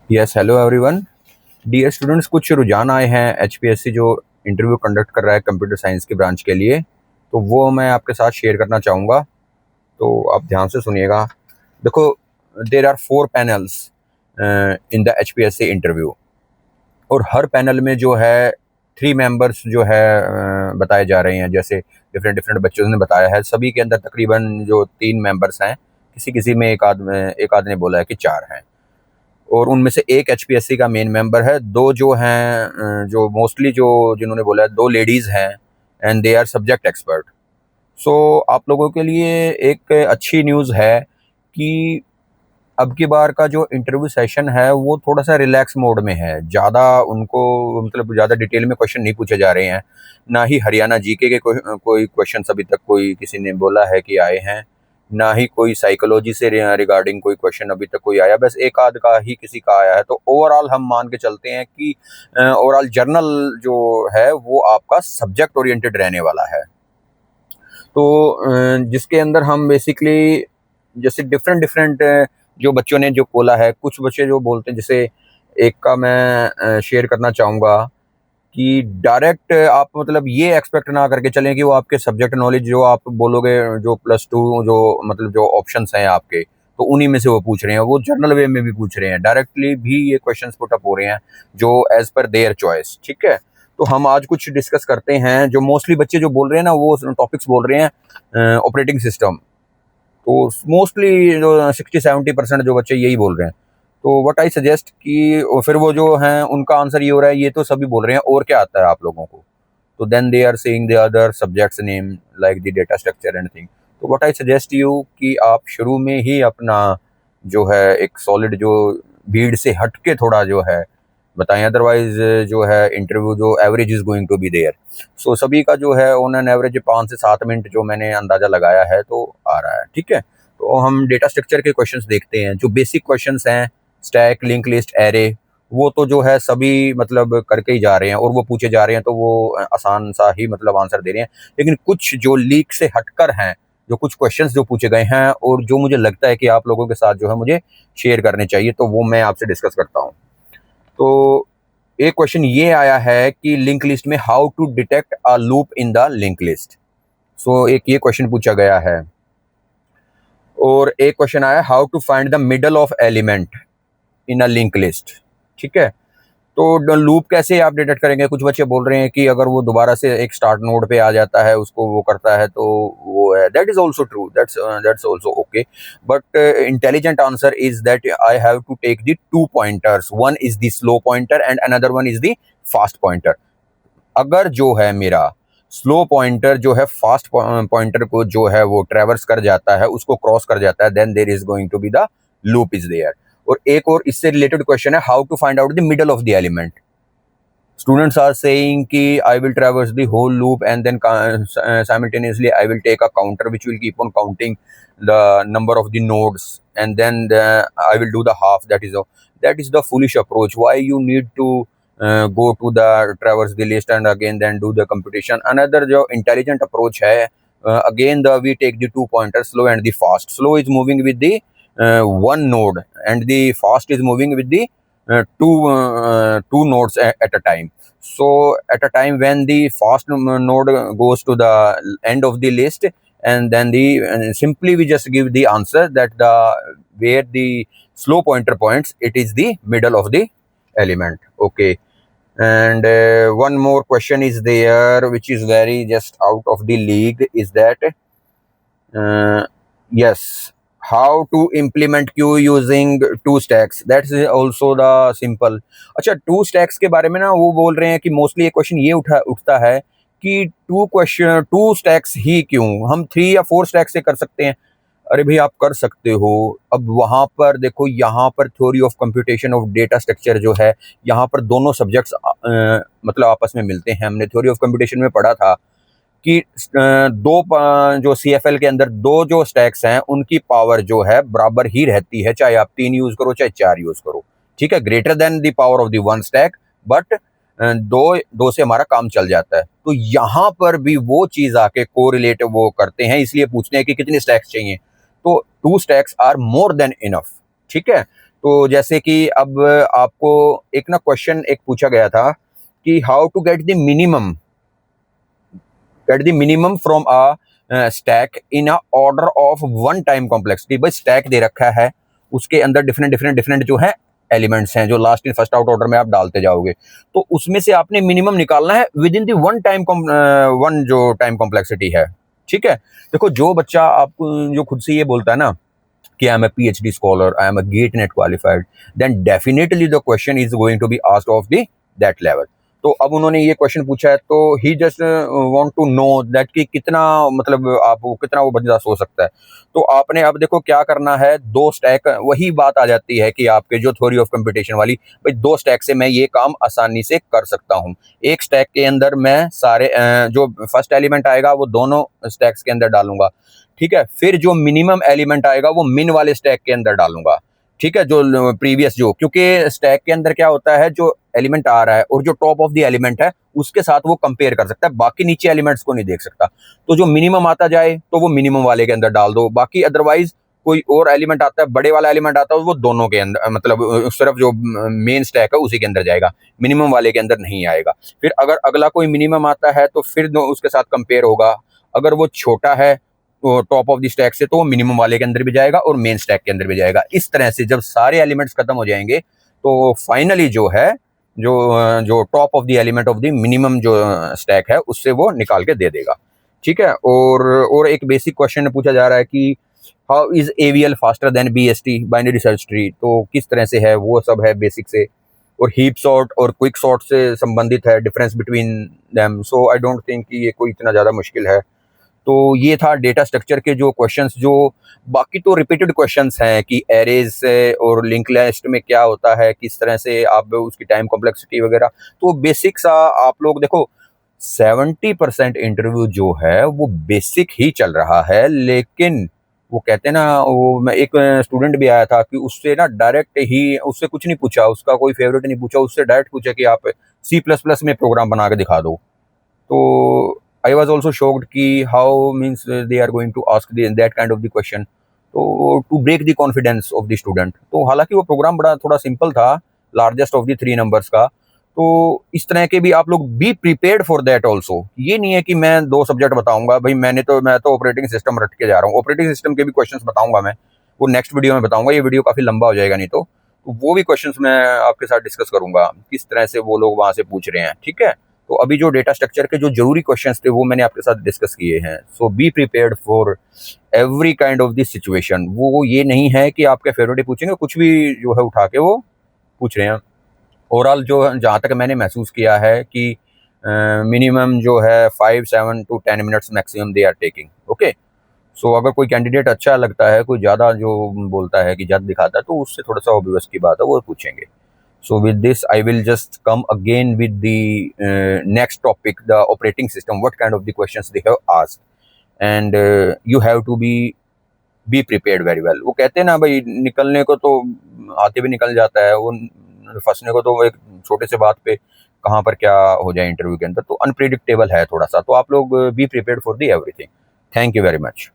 Yes, hello everyone. Dear students, कुछ रुझान आए हैं एचपीएससी जो इंटरव्यू कंडक्ट कर रहा है कंप्यूटर साइंस की ब्रांच के लिए, तो वो मैं आपके साथ शेयर करना चाहूँगा। तो आप ध्यान से सुनिएगा। देखो, there are 4 panels in the HPSC interview, और हर पैनल में जो है 3 मेंबर्स जो है बताए जा रहे हैं। जैसे डिफरेंट डिफरेंट बच्चों ने बताया है, सभी के अंदर तकरीबन जो 3 मेंबर्स हैं, किसी किसी में एक आध ने बोला है कि 4 हैं। और उनमें से एक एचपीएससी का मेन मेंबर है, दो जो हैं जो मोस्टली जो जिन्होंने बोला है, 2 लेडीज़ हैं and they are subject expert. So आप लोगों के लिए एक अच्छी न्यूज़ है कि अब की बार का जो इंटरव्यू सेशन है वो थोड़ा सा रिलैक्स मोड में है। ज़्यादा उनको मतलब ज़्यादा डिटेल में क्वेश्चन नहीं पूछे जा रहे हैं। ना ही हरियाणा जीके के कोई क्वेश्चन अभी तक कोई किसी ने बोला है कि आए हैं, ना ही कोई साइकोलॉजी से रिगार्डिंग कोई क्वेश्चन अभी तक कोई आया। बस एक आध का ही किसी का आया है। तो ओवरऑल हम मान के चलते हैं कि ओवरऑल जर्नल जो है वो आपका सब्जेक्ट ओरिएंटेड रहने वाला है। तो जिसके अंदर हम बेसिकली जैसे डिफरेंट डिफरेंट जो बच्चों ने जो बोला है, कुछ बच्चे जो बोलते हैं, जैसे एक का मैं शेयर करना चाहूँगा कि डायरेक्ट आप मतलब ये एक्सपेक्ट ना करके चलें कि वो आपके सब्जेक्ट नॉलेज जो आप बोलोगे, जो +2 जो मतलब जो ऑप्शंस हैं आपके, तो उन्हीं में से वो पूछ रहे हैं। वो जर्नल वे में भी पूछ रहे हैं, डायरेक्टली भी ये क्वेश्चंस पुट अप हो रहे हैं जो एज पर देयर चॉइस। ठीक है, तो हम आज कुछ डिस्कस करते हैं। जो मोस्टली बच्चे जो बोल रहे हैं ना, वो टॉपिक्स बोल रहे हैं ऑपरेटिंग सिस्टम। तो मोस्टली जो 60-70% जो बच्चे यही बोल रहे हैं। तो व्हाट आई सजेस्ट कि फिर वो जो हैं उनका आंसर ये हो रहा है, ये तो सभी बोल रहे हैं, और क्या आता है आप लोगों को? तो then they are saying the other subjects name like the data structure and thing. तो व्हाट आई सजेस्ट यू कि आप शुरू में ही अपना जो है एक सॉलिड जो भीड़ से हट के थोड़ा जो है बताएं। अदरवाइज जो है इंटरव्यू जो average is going to be there. So सभी का जो है ऑन एन एवरेज 5 से 7 मिनट जो मैंने अंदाजा लगाया है तो आ रहा है। ठीक है, तो हम डेटा स्ट्रक्चर के क्वेश्चंस देखते हैं। जो बेसिक क्वेश्चंस हैं, स्टैक, लिंक लिस्ट, एरे, वो तो जो है सभी मतलब करके ही जा रहे हैं और वो पूछे जा रहे हैं, तो वो आसान सा ही मतलब आंसर दे रहे हैं। लेकिन कुछ जो लीक से हटकर हैं, जो कुछ क्वेश्चंस जो पूछे गए हैं और जो मुझे लगता है कि आप लोगों के साथ जो है मुझे शेयर करने चाहिए, तो वो मैं आपसे डिस्कस करता हूँ। तो एक क्वेश्चन ये आया है कि लिंक लिस्ट में how to detect a loop in the link list. So एक ये क्वेश्चन पूछा गया है। और एक क्वेश्चन आया how to find the middle of element in a link list. ठीक है, तो लूप कैसे आप डिटेक्ट करेंगे? कुछ बच्चे बोल रहे हैं कि अगर वो दोबारा से एक स्टार्ट नोड पे आ जाता है, उसको वो करता है, तो वो है। That is also true, that's also okay. But intelligent answer is that I have to take the 2 pointers, one is the slow pointer and another one is the fast pointer. अगर जो है मेरा स्लो पॉइंटर जो है fast pointer को जो है वो ट्रेवर्स कर जाता है, उसको क्रॉस कर जाता है, then there is going to be the loop is there. और एक और इससे रिलेटेड क्वेश्चन है how to find out the middle of the element. Students are saying ki I will traverse the whole loop and then simultaneously I will take a counter which will keep on counting the number of the nodes, and then I will do the half. That is the foolish approach. Why you need to go to the traverse the list and again then do the computation? Another जो intelligent approach है, again we take the 2 pointers, slow and the fast. Slow is moving with the one node and the fast is moving with the two nodes at a time. So at a time when the fast node goes to the end of the list, and then simply we just give the answer that where the slow pointer points, it is the middle of the element. Okay, and one more question is there which is very just out of the league, is that yes, how to implement queue using 2 stacks? That's also the simple. अच्छा, 2 stacks के बारे में ना वो बोल रहे हैं कि मोस्टली ये क्वेश्चन ये उठता है कि 2 stacks ही क्यों, हम 3 या 4 स्टैक्स से कर सकते हैं। अरे भाई, आप कर सकते हो। अब वहाँ पर देखो, यहाँ पर theory of computation of data structure जो है, यहाँ पर दोनों सब्जेक्ट्स मतलब आपस में मिलते हैं। हमने थ्योरी ऑफ कंप्यूटेशन में पढ़ा था कि जो CFL के अंदर 2 जो स्टैक्स हैं उनकी पावर जो है बराबर ही रहती है, चाहे आप 3 यूज करो चाहे 4 यूज करो। ठीक है, greater than the power of the 1 stack, but दो से हमारा काम चल जाता है। तो यहाँ पर भी वो चीज आके कोरिलेट वो करते हैं, इसलिए पूछते हैं कि कितने स्टैक्स चाहिए। तो 2 stacks are more than enough. ठीक है, तो जैसे कि अब आपको एक ना क्वेश्चन एक पूछा गया था कि how to get the minimum from a stack in a order of one time complexity. भाई स्टैक दे रखा है, उसके अंदर डिफरेंट जो है एलिमेंट्स हैं जो last in first out order में आप डालते जाओगे, तो उसमें से आपने मिनिमम निकालना है विद इन दी वन जो टाइम कॉम्प्लेक्सिटी है। ठीक है, देखो जो बच्चा आपको जो खुद से ये बोलता है ना कि I am a PhD scholar, I am a GATE NET qualified, then definitely the question is going to be asked of the that level. तो अब उन्होंने ये क्वेश्चन पूछा है तो he just want to know that कि कितना मतलब आप कितना वो बंदा सोच सकता है। तो आपने अब देखो क्या करना है, दो स्टैक, वही बात आ जाती है कि आपके जो थ्योरी ऑफ कंप्यूटेशन वाली, भाई दो स्टैक से मैं ये काम आसानी से कर सकता हूँ। एक स्टैक के अंदर मैं सारे जो फर्स्ट एलिमेंट आएगा वो दोनों स्टैक्स के अंदर डालूंगा। ठीक है, फिर जो मिनिमम एलिमेंट आएगा वो मिन वाले स्टैक के अंदर डालूंगा। ठीक है, जो प्रीवियस जो, क्योंकि स्टैक के अंदर क्या होता है, जो एलिमेंट आ रहा है और जो टॉप ऑफ द एलिमेंट है उसके साथ वो कंपेयर कर सकता है, बाकी नीचे एलिमेंट्स को नहीं देख सकता। तो जो मिनिमम आता जाए तो वो मिनिमम वाले के अंदर डाल दो, बाकी अदरवाइज कोई और एलिमेंट आता है, बड़े वाला एलिमेंट आता है वो दोनों के अंदर, मतलब सिर्फ जो मेन स्टैक है उसी के अंदर जाएगा, मिनिमम वाले के अंदर नहीं आएगा। फिर अगर अगला कोई मिनिमम आता है तो फिर उसके साथ कंपेयर होगा, अगर वो छोटा है टॉप ऑफ द स्टैक से तो वो मिनिमम वाले के अंदर भी जाएगा और मेन स्टैक के अंदर भी जाएगा। इस तरह से जब सारे एलिमेंट्स खत्म हो जाएंगे तो फाइनली जो है जो जो top of the element of the minimum जो स्टैक है उससे वो निकाल के दे देगा। ठीक है, और एक बेसिक क्वेश्चन पूछा जा रहा है कि how is AVL faster than BST binary search tree, तो किस तरह से है, वो सब है बेसिक से, और हीप सॉर्ट और क्विक सॉर्ट से संबंधित है, difference between them. So I don't think कि ये कोई इतना ज़्यादा मुश्किल है। तो ये था डेटा स्ट्रक्चर के जो क्वेश्चंस, जो बाकी तो रिपीटेड क्वेश्चंस हैं कि एरेज से और लिंक लिस्ट में क्या होता है, किस तरह से आप उसकी टाइम कॉम्प्लेक्सिटी वगैरह, तो बेसिक सा आप लोग देखो। 70% इंटरव्यू जो है वो बेसिक ही चल रहा है, लेकिन वो कहते हैं ना, वो मैं एक स्टूडेंट भी आया था कि उससे ना डायरेक्ट ही, उससे कुछ नहीं पूछा, उसका कोई फेवरेट नहीं पूछा, उससे डायरेक्ट पूछा कि आप C++ में प्रोग्राम बना के दिखा दो। तो I was also shocked कि how means they are going to ask that kind of the question, तो to break the confidence of the student। तो हालांकि वो प्रोग्राम बड़ा थोड़ा सिंपल था, लार्जेस्ट ऑफ द 3 नंबर्स का। तो इस तरह के भी आप लोग B prepared for that also. ये नहीं है कि मैं 2 सब्जेक्ट बताऊंगा, भाई मैं तो ऑपरेटिंग सिस्टम रट के जा रहा हूँ, ऑपरेटिंग सिस्टम के भी क्वेश्चंस बताऊंगा मैं, वो नेक्स्ट वीडियो में बताऊंगा, ये वीडियो काफी लंबा हो जाएगा नहीं तो वो भी क्वेश्चंस मैं आपके साथ डिस्कस करूंगा किस तरह से वो लोग वहां से पूछ रहे हैं। ठीक है, तो अभी जो डेटा स्ट्रक्चर के जो जरूरी क्वेश्चंस थे वो मैंने आपके साथ डिस्कस किए हैं। So be prepared for every kind of this situation. वो ये नहीं है कि आपके फेवरेट पूछेंगे, कुछ भी जो है उठा के वो पूछ रहे हैं। ओवरऑल जो जहाँ तक मैंने महसूस किया है कि मिनिमम जो है 5 7 to 10 minutes maximum they are taking. Okay, so अगर कोई कैंडिडेट अच्छा लगता है, कोई ज़्यादा जो बोलता है कि ज़्यादा दिखाता है, तो उससे थोड़ा सा ऑब्वियस की बात है, वो पूछेंगे। So with this, I will just come again with the next topic, the operating system. What kind of the questions they have asked, and you have to be prepared very well. वो कहते हैं ना भाई, निकलने को तो आते भी निकल जाता है, वो फंसने को तो वो एक छोटे से बात पे कहाँ पर क्या हो जाए इंटरव्यू के अंदर, तो अनप्रिडिक्टेबल है थोड़ा सा। तो आप लोग B prepared for the everything. Thank you very much.